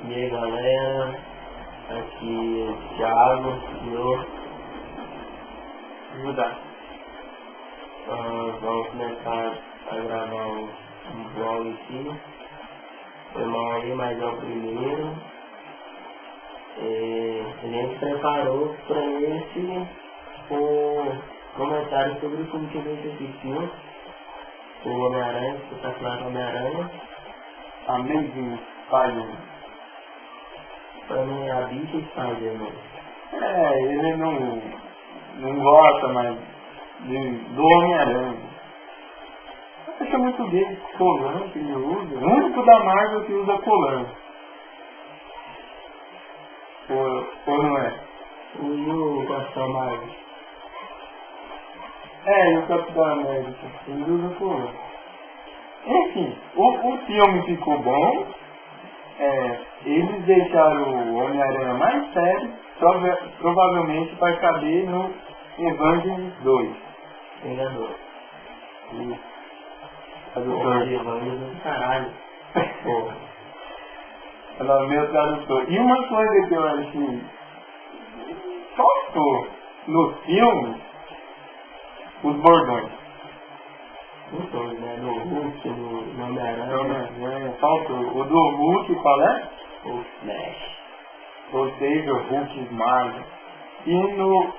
E aí galera, aqui é o Thiago e eu mudar. Vamos começar a gravar um vlog aqui. Foi mal aí, mas é o primeiro. A gente preparou para esse um comentário sobre o filme que a gente assistiu, o Homem-Aranha, o Espetacular Homem-Aranha. Amazing Spider-Man. Pra mim é a bicha Spider-Man. Ele não gosta mais do Homem-Aranha. Acha muito dele colante que ele usa. O único da Marvel que usa colante. Ou não é? O Capitão Marvel. E o Capitão América. Ele usa colante. Enfim, o filme ficou bom. Eles deixaram o Homem-Aranha mais sério, provavelmente vai caber no Evangelho 2. Enganou. A doutora Evangelho do caralho. Porra. Ela é o meu tradutor. E uma coisa que eu achei faltou no filme, os bordões. Os dois, né? Do Hulk, do Homem-Aranha. Faltou. O do Hulk, qual é? O Flash. Ou seja, o Hulk Marvel. E no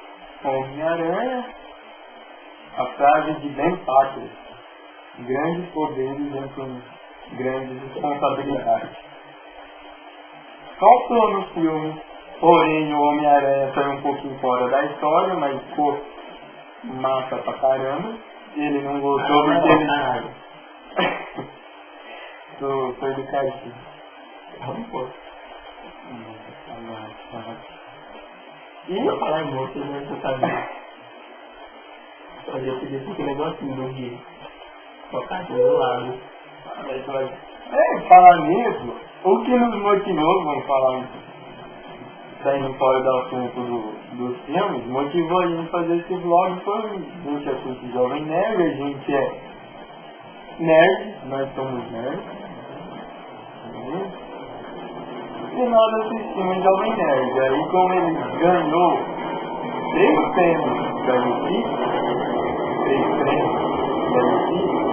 Homem-Aranha, a frase de Ben Parker: grandes poderes entram grandes responsabilidades. Faltou no filme, porém o Homem-Aranha saiu um pouquinho fora da história, mas ficou massa pra caramba. Ele não gostou porque ele... Tô educadinho. Um pouco. E eu falar em moço, eu não sabia. Eu podia ter aquele negocinho do Gui. Colocar aqui do lado. Falar nisso, o que nos motivou, vamos falar saindo fora do assunto dos filmes, motivou a gente fazer esse vlog. Foi a gente assiste Jovem Nerd, a gente é nerd, nós somos nerds. E nós assistimos Jovem Nerd. Aí como ele ganhou 3 prêmios da Justiça, 3 prêmios da Justiça,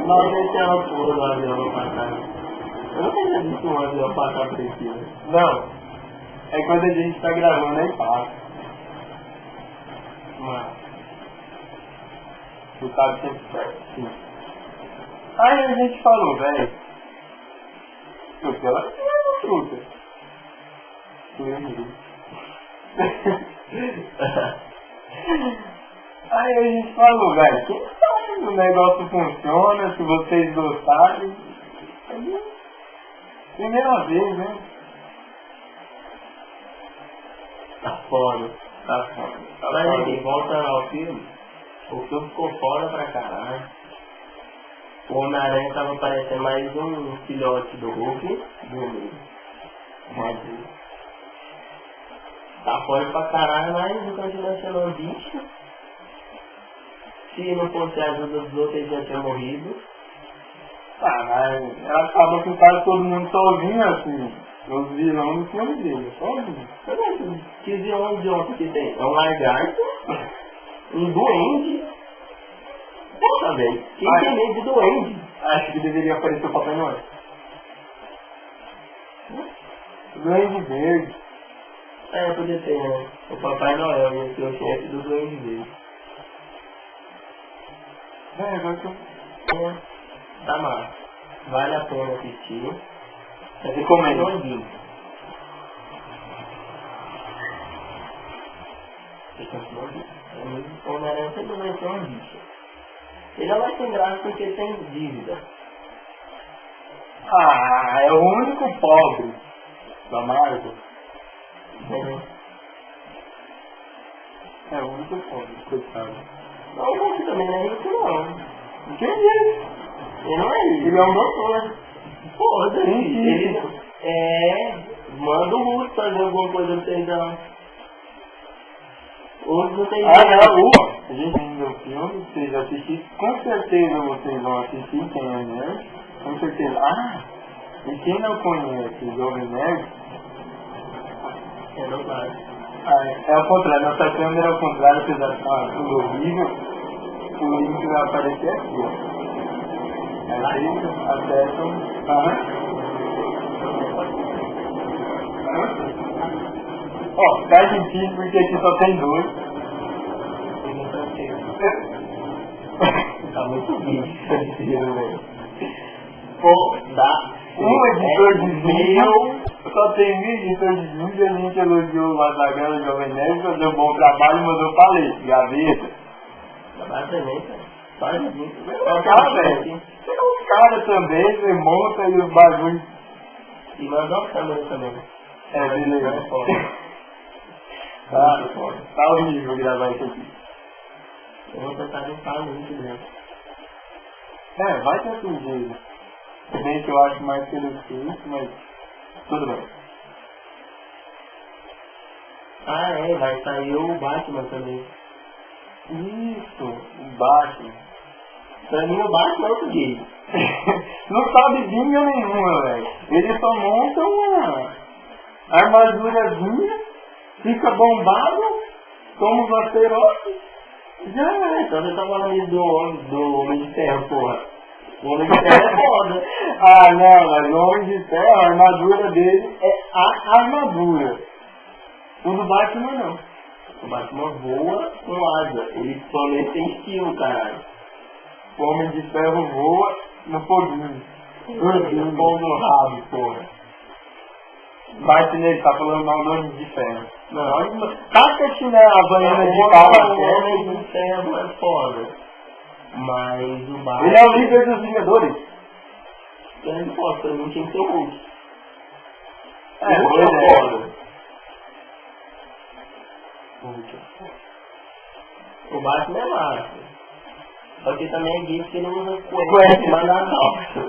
nós deixamos tudo lá de ano passado. Eu não tinha visto um avião passar por aqui, né? Não. É quando a gente tá gravando aí passa. Mas tu sabe sempre certinho. Aí a gente falou, velho. Ela é fruta. Aí a gente falou, velho, quem sabe o negócio funciona, se vocês gostarem. Primeira vez, né? tá foda. Mas enfim, volta ao filme. O filme ficou foda pra caralho. O Homem-Aranha tava parecendo mais um filhote do Hulk. Mas tá foda pra caralho, mas continua sendo um bicho. Se não fosse a ajuda dos outros, ele já tinha morrido. Mas ela acaba com quase todo mundo sozinho, assim. Os vilões no filme dele, sozinho. Que vilão idiota que tem? É um lagarto, um duende. Porra, velho, quem tem medo de duende? Acho que deveria aparecer o Papai Noel. Duende verde. Podia ter, né? O Papai Noel ia ser o chefe do duende verde. Agora que eu... Tá massa. Vale a pena assistir. Recomendo. O Homem-Aranha sempre vai ser uma bicha. Ele não vai ser graça porque tem dívida. É o único pobre da Marvel. É o único pobre, coitado. Não, o Hulk também não é rico não. Quem disse? Ele não é rico. Ele é um doutor. Foda-se. Ele manda o Hulk fazer alguma coisa pra vocês não. Hoje não tem A gente ainda o filme, vocês assistiram, com certeza vocês vão assistir, quem é nerd, com certeza. E quem não conhece o Jovem Nerd, É normal. é o contrário, nossa câmera é o contrário, apesar de estar tudo horrível, o link vai aparecer aqui, ó. Aí vocês acessam. Ó, tá difícil porque aqui só tem 2. Tá muito vídeo, velho. Pô, dá. Um editor de vídeo, só tem 1.000 editores de vídeo, a gente elogiou o Mazagal e o Jovem Nerd, fazendo um bom trabalho, mas eu falei, gaveta. Trabalho também, cara. Faz muito. Velho. Os caras também, você monta e os bagulhos. E manda uma câmera também. É, beleza. É foda. Tá horrível gravar isso aqui. Eu vou tentar limpar muito dentro. Vai ter sujeira. Se bem que eu acho mais que isso, mas tudo bem. Ah, é, vai sair o Batman também. Isso, o Batman. Pra mim o Batman é outro gay. Não sabe vinha nenhuma, velho. Ele só monta uma armadurazinha, fica bombado, toma os asteroides. Já é, então você tá falando do Homem de Ferro, porra. O Homem de Ferro é foda. Ah, não, mas o Homem de Ferro, a armadura dele é a armadura. O do Batman não. O Batman voa com asa. Ele somente tem estilo, caralho. O Homem de Ferro voa no foguinho. Pão no rabo, porra. Bate nele, tá falando mal do Homem de Ferro. Não, taca a Havaiana de calma. O Homem de Ferro é foda. Mas o Batman... Ele é o líder dos Vingadores. Ele não pode, pra mim tinha que ser o Hulk. Ele é foda. O Batman é massa. Só que também é gay porque ele usa cueca, mas na calça.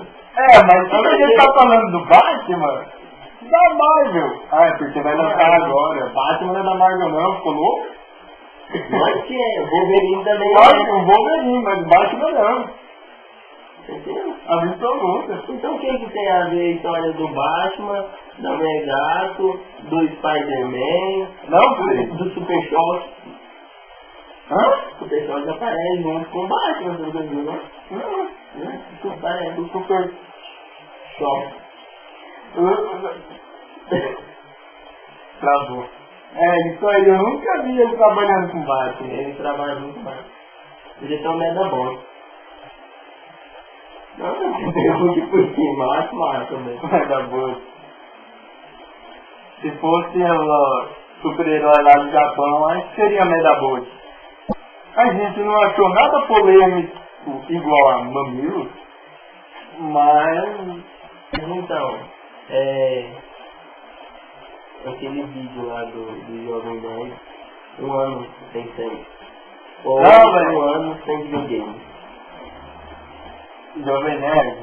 Mas quando a gente tá falando do Batman, da Marvel. É porque vai lançar agora. Batman não é da Marvel não, ficou louco? Mas que é, o Wolverine também é. O Wolverine, mas o Batman não. Entendeu? Absoluta. Então o que tem a ver a história do Batman, da Mulher Gato, do Spider-Man, do Super Choque? O Super Choque aparece junto com o Batman, você viu, né? Não. O Super Choque. Travou. Isso aí, eu nunca vi ele trabalhando com Batman. Ele trabalha muito com Batman. Ele tem um Medabot. Não, eu por cima, acho massa também. Medabot. Se fosse o super-herói lá do Japão, acho que seria Medabot. A gente não achou nada polêmico igual a Mamilos, mas... Então, aquele vídeo lá do Jovem Nerd, 1 ano sem sangue. Ou 1 ano sem videogame. Jovem Nerd,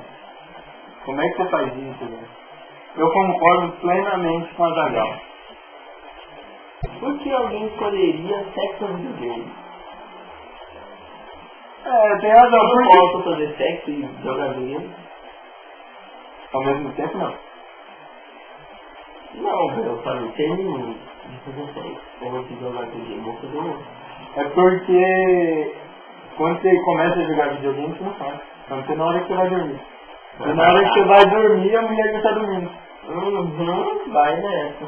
como é que você faz isso, velho? Eu concordo plenamente com a Zagal. Por que alguém escolheria sexo no videogame? Tem razão. Eu não posso fazer sexo e jogar videogame? Ao mesmo tempo, não. Não, eu falei, termino de fazer sexo. Ou de jogar videogame, vou fazer outro. É porque quando você começa a jogar videogame, você não faz. Então é na hora que você vai dormir. Na hora que você vai dormir, a mulher já está dormindo. Vai nessa.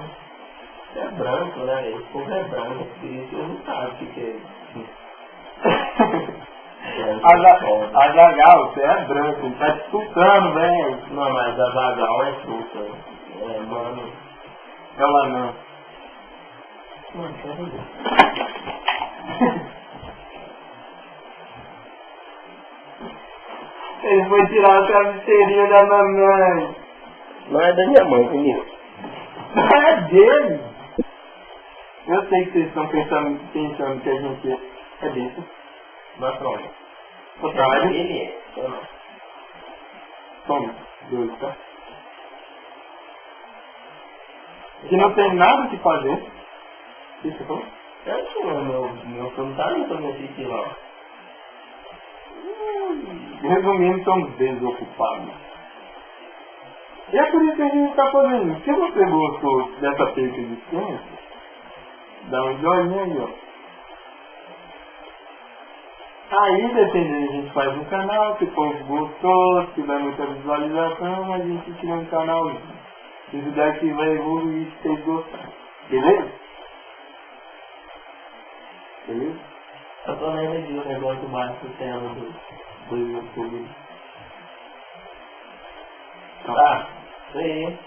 Você é branco, né? Esse povo é branco, por isso eu não sabe o que é. A Zagal, você é branco, ele tá te escutando, velho. Não, mas a Zagal é fruta. Mano. Ela não. Mano, peraí. Ele foi tirar a travesseirinha da mamãe. Não é da minha mãe, menino. É dele. Eu sei que vocês estão pensando que a gente é disso. Mas pronto. O trabalho ele é. Eu não. Toma, 2, tá? Que não tem nada que fazer. O que você falou? Eu tinha meu filme tá ali pra me assistir lá. Resumindo, somos desocupados. E é por isso que a gente está fazendo. Se você gostou dessa perca de ciência, dá um joinha aí, ó. Aí, dependendo, a gente faz um canal, se o povo gostou, se tiver muita visualização, a gente tira um canal. Isso daqui vai evoluir se vocês gostarem. Beleza? Beleza? Eu tô lendo aqui o negócio básico tela do YouTube. Tá, isso aí.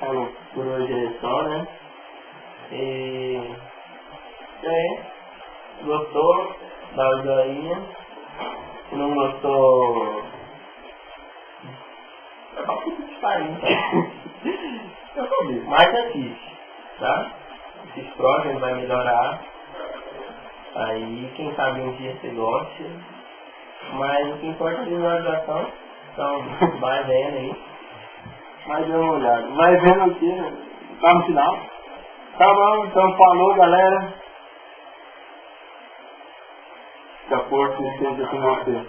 Falou. Por hoje é só, né? E... isso aí. Gostou? Dá o joinha. Se não gostou... é pra puta que pariu. Eu tô vendo. Mas assiste, tá? Esses próximos vai melhorar. Aí, quem sabe um dia você goste. Mas o que importa é a visualização. Então, vai vendo aí. Vai dando uma olhada. Vai vendo aqui, né? Tá no final. Tá bom, então falou, galera. Que a força esteja com você.